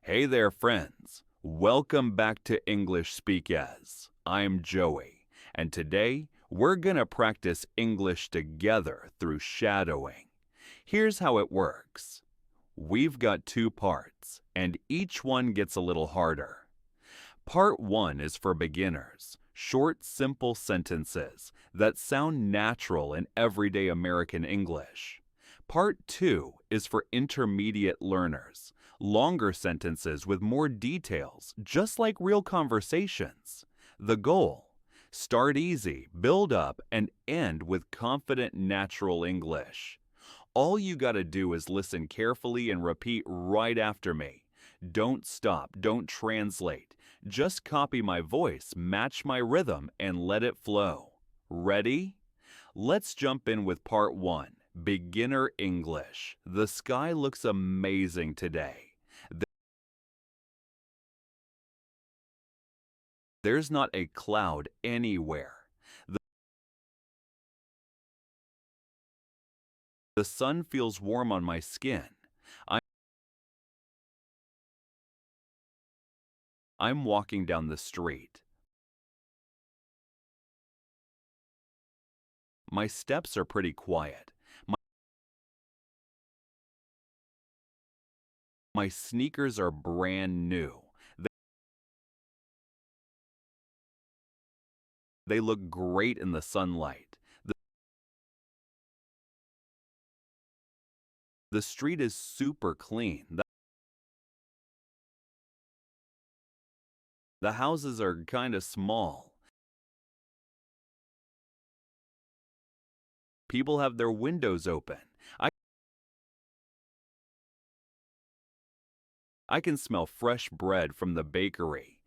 Hey there, friends. Welcome back to EnglishSpeakEz. I'm Joey, and today we're gonna practice English together through shadowing. Here's how it works. We've got two parts, and each one gets a little harder. Part 1 is for beginners, short, simple sentences that sound natural in everyday American English. Part 2 is for intermediate learners, longer sentences with more details, just like real conversations. The goal: start easy, build up, and end with confident, natural English. All you gotta do is listen carefully and repeat right after me. Don't stop, don't translate. Just copy my voice, match my rhythm, and let it flow. Ready? Let's jump in with part 1, Beginner English. The sky looks amazing today. There's not a cloud anywhere. The sun feels warm on my skin. I'm walking down the street. My steps are pretty quiet. My sneakers are brand new. They look great in the sunlight. The street is super clean. The houses are kinda small. People have their windows open. I can smell fresh bread from the bakery.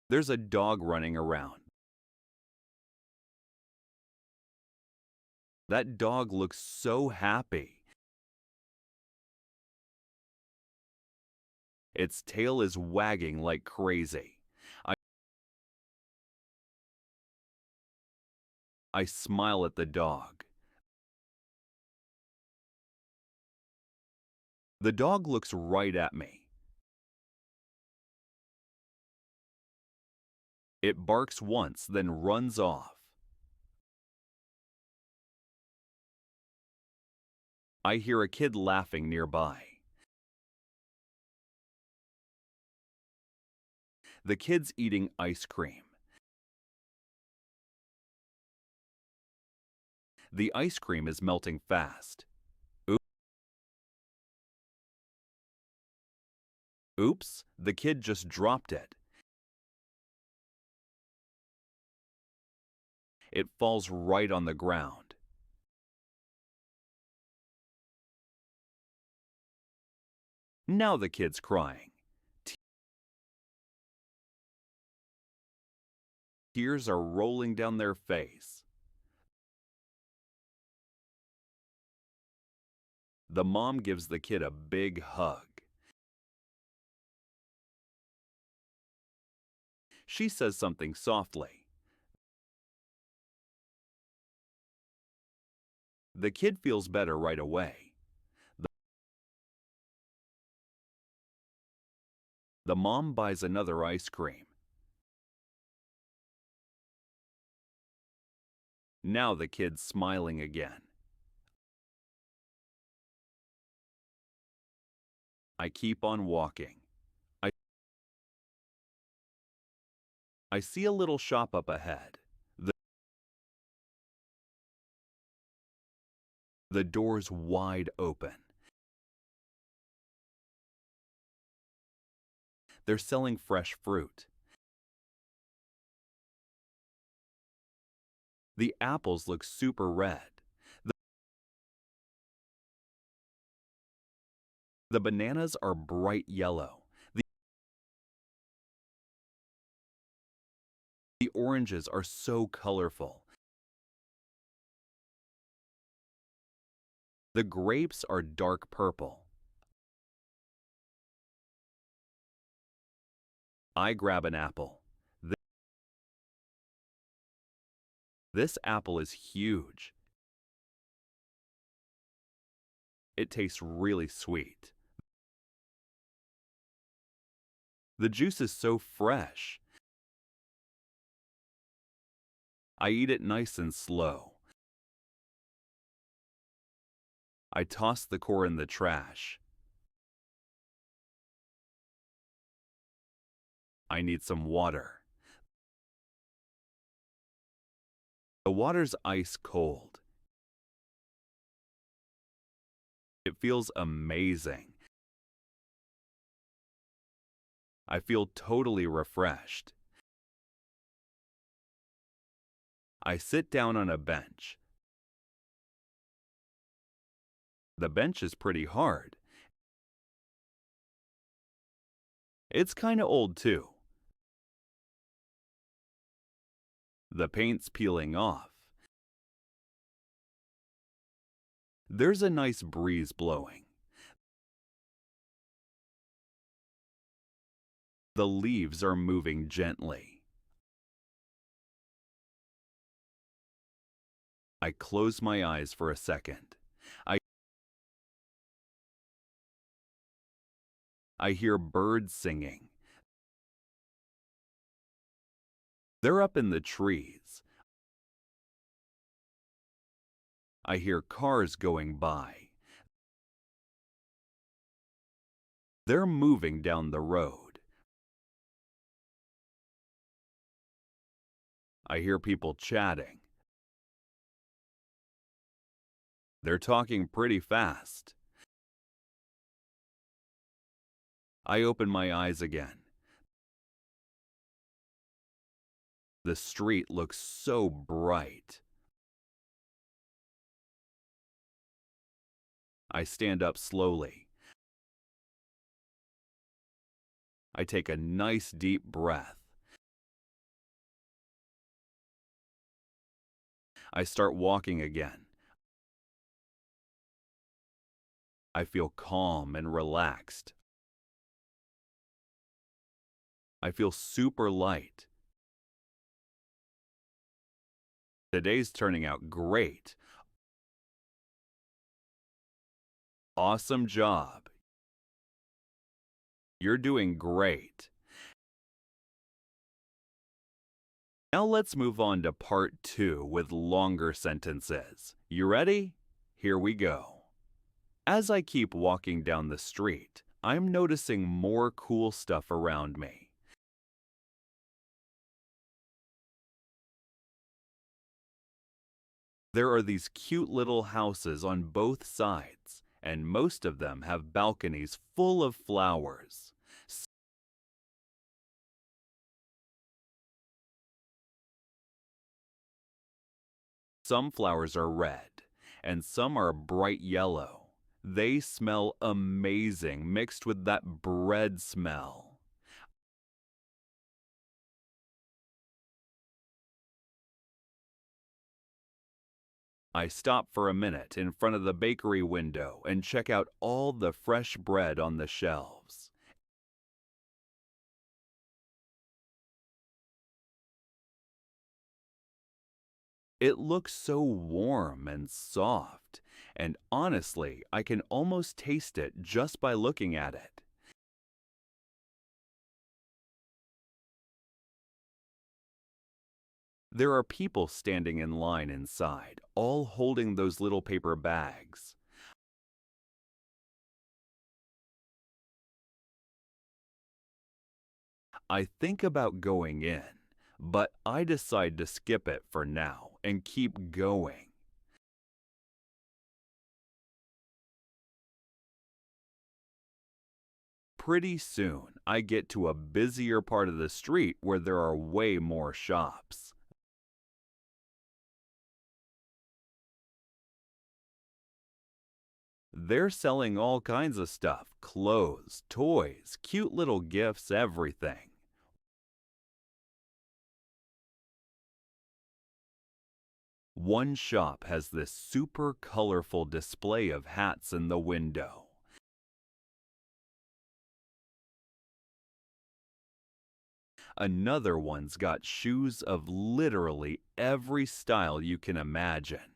There's a dog running around. That dog looks so happy. Its tail is wagging like crazy. I smile at the dog. The dog looks right at me. It barks once, then runs off. I hear a kid laughing nearby. The kid's eating ice cream. The ice cream is melting fast. Oops, the kid just dropped it. It falls right on the ground. Now the kid's crying. Tears are rolling down their face. The mom gives the kid a big hug. She says something softly. The kid feels better right away. The mom buys another ice cream. Now the kid's smiling again. I keep on walking. I see a little shop up ahead. The door's wide open. They're selling fresh fruit. The apples look super red. The bananas are bright yellow. The oranges are so colorful. The grapes are dark purple. I grab an apple. This apple is huge. It tastes really sweet. The juice is so fresh. I eat it nice and slow. I toss the core in the trash. I need some water. The water's ice cold. It feels amazing. I feel totally refreshed. I sit down on a bench. The bench is pretty hard. It's kinda old too. The paint's peeling off. There's a nice breeze blowing. The leaves are moving gently. I close my eyes for a second. I hear birds singing. They're up in the trees. I hear cars going by. They're moving down the road. I hear people chatting. They're talking pretty fast. I open my eyes again. The street looks so bright. I stand up slowly. I take a nice deep breath. I start walking again. I feel calm and relaxed. I feel super light. Today's turning out great. Awesome job. You're doing great. Now let's move on to part 2 with longer sentences. You ready? Here we go. As I keep walking down the street, I'm noticing more cool stuff around me. There are these cute little houses on both sides, and most of them have balconies full of flowers. Some flowers are red, and some are bright yellow. They smell amazing mixed with that bread smell. I stop for a minute in front of the bakery window and check out all the fresh bread on the shelves. It looks so warm and soft, and honestly, I can almost taste it just by looking at it. There are people standing in line inside, all holding those little paper bags. I think about going in, but I decide to skip it for now and keep going. Pretty soon, I get to a busier part of the street where there are way more shops. They're selling all kinds of stuff, clothes, toys, cute little gifts, everything. One shop has this super colorful display of hats in the window. Another one's got shoes of literally every style you can imagine.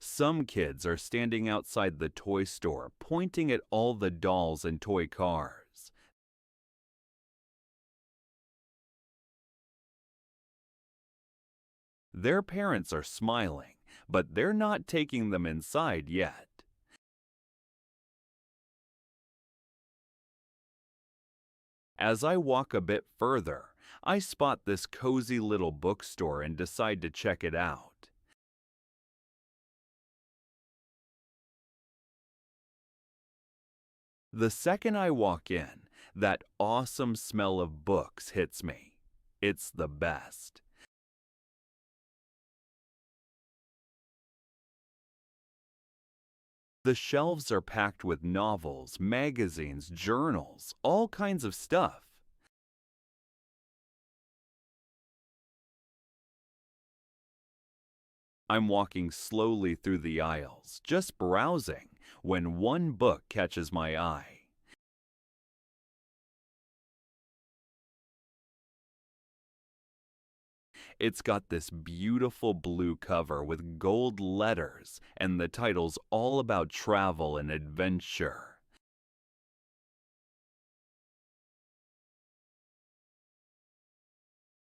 Some kids are standing outside the toy store pointing at all the dolls and toy cars. Their parents are smiling, but they're not taking them inside yet. As I walk a bit further, I spot this cozy little bookstore and decide to check it out. The second I walk in, that awesome smell of books hits me. It's the best. The shelves are packed with novels, magazines, journals, all kinds of stuff. I'm walking slowly through the aisles, just browsing, when one book catches my eye. It's got this beautiful blue cover with gold letters, and the title's all about travel and adventure.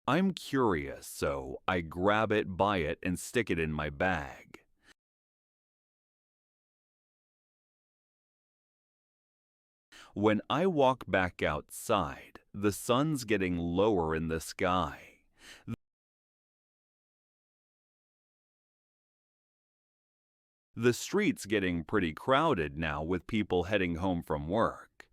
I'm curious, so I grab it, buy it, and stick it in my bag. When I walk back outside, the sun's getting lower in the sky. The street's getting pretty crowded now with people heading home from work.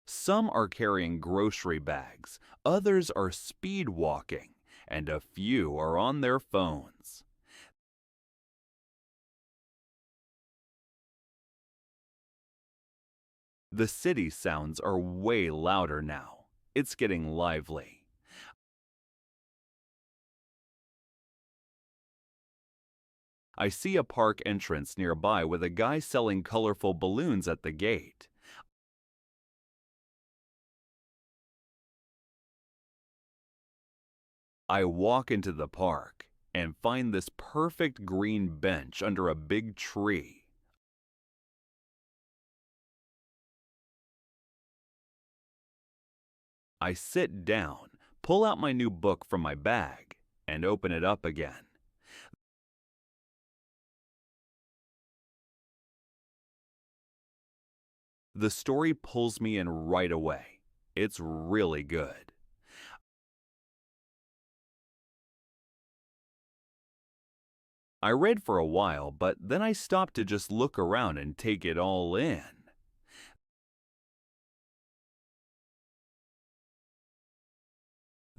Some are carrying grocery bags, others are speed walking, and a few are on their phones. The city sounds are way louder now. It's getting lively. I see a park entrance nearby with a guy selling colorful balloons at the gate. I walk into the park and find this perfect green bench under a big tree. I sit down, pull out my new book from my bag, and open it up again. The story pulls me in right away. It's really good. I read for a while, but then I stopped to just look around and take it all in.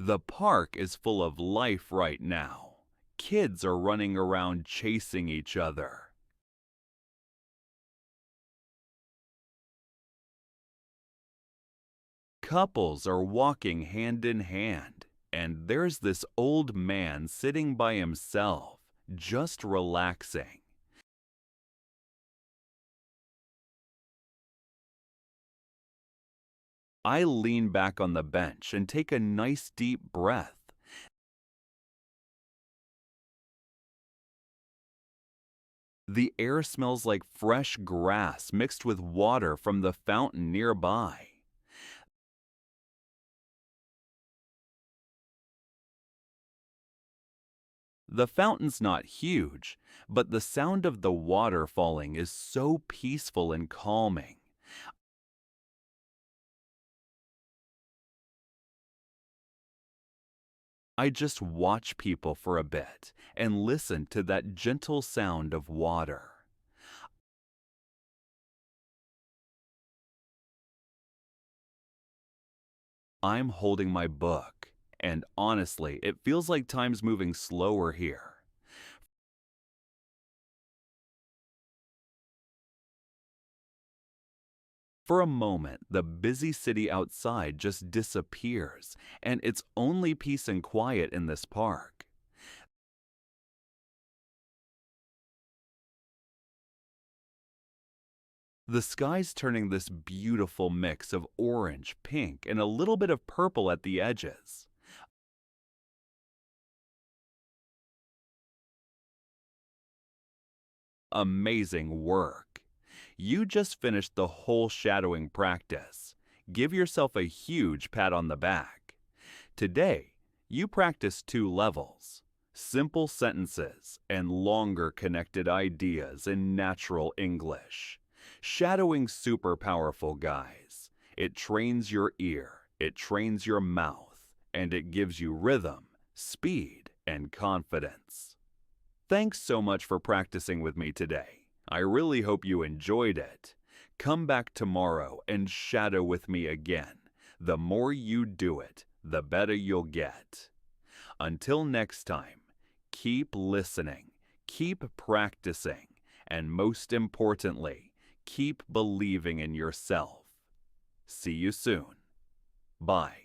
The park is full of life right now. Kids are running around chasing each other. Couples are walking hand in hand, and there's this old man sitting by himself, just relaxing. I lean back on the bench and take a nice deep breath. The air smells like fresh grass mixed with water from the fountain nearby. The fountain's not huge, but the sound of the water falling is so peaceful and calming. I just watch people for a bit and listen to that gentle sound of water. I'm holding my book, and honestly, it feels like time's moving slower here. For a moment, the busy city outside just disappears, and it's only peace and quiet in this park. The sky's turning this beautiful mix of orange, pink, and a little bit of purple at the edges. Amazing work! You just finished the whole shadowing practice. Give yourself a huge pat on the back. Today, you practiced 2 levels: simple sentences and longer connected ideas in natural English. Shadowing's super powerful, guys. It trains your ear, it trains your mouth, and it gives you rhythm, speed, and confidence. Thanks so much for practicing with me today. I really hope you enjoyed it. Come back tomorrow and shadow with me again. The more you do it, the better you'll get. Until next time, keep listening, keep practicing, and most importantly, keep believing in yourself. See you soon. Bye.